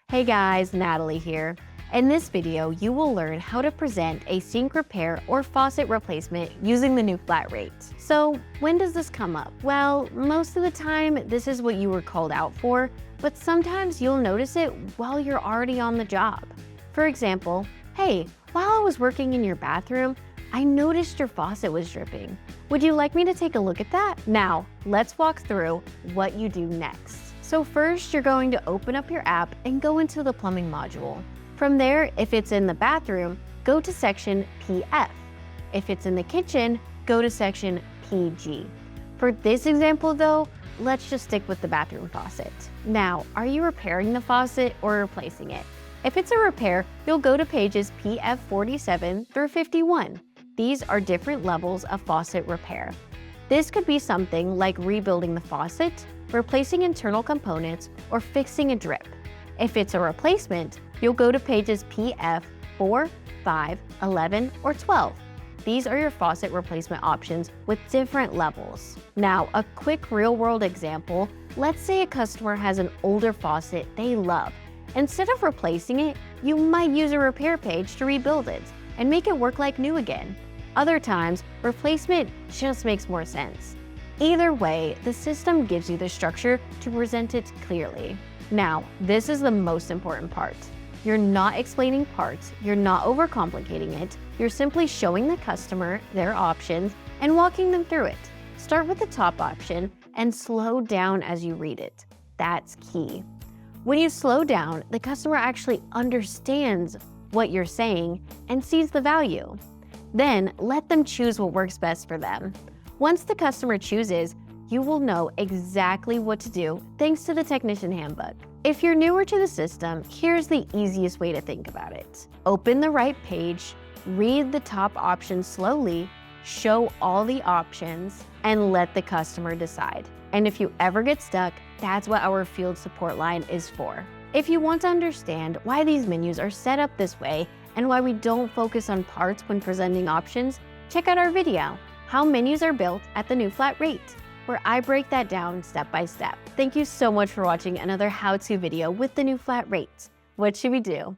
Hey guys, Natalie here. In this video, you will learn how to present a sink repair or faucet replacement using the new flat rate. So when does this come up? Well, most of the time, this is what you were called out for, but sometimes you'll notice it while you're already on the job. For example, hey, while I was working in your bathroom, I noticed your faucet was dripping. Would you like me to take a look at that? Now, let's walk through what you do next. So first, you're going to open up your app and go into the plumbing module. From there, if it's in the bathroom, go to section PF. If it's in the kitchen, go to section PG. For this example though, let's just stick with the bathroom faucet. Now, are you repairing the faucet or replacing it? If it's a repair, you'll go to pages PF 47 through 51. These are different levels of faucet repair. This could be something like rebuilding the faucet, replacing internal components, or fixing a drip. If it's a replacement, you'll go to pages PF 4, 5, 11, or 12. These are your faucet replacement options with different levels. Now, a quick real-world example, let's say a customer has an older faucet they love. Instead of replacing it, you might use a repair page to rebuild it and make it work like new again. Other times, replacement just makes more sense. Either way, the system gives you the structure to present it clearly. Now, this is the most important part. You're not explaining parts, you're not overcomplicating it, you're simply showing the customer their options and walking them through it. Start with the top option and slow down as you read it. That's key. When you slow down, the customer actually understands what you're saying and sees the value. Then let them choose what works best for them. Once the customer chooses, you will know exactly what to do thanks to the technician handbook. If you're newer to the system, here's the easiest way to think about it. Open the right page, read the top option slowly, show all the options, and let the customer decide. And if you ever get stuck, that's what our field support line is for. If you want to understand why these menus are set up this way and why we don't focus on parts when presenting options, check out our video, How Menus Are Built at the New Flat Rate, where I break that down step by step. Thank you so much for watching another how-to video with the new flat rate. What should we do?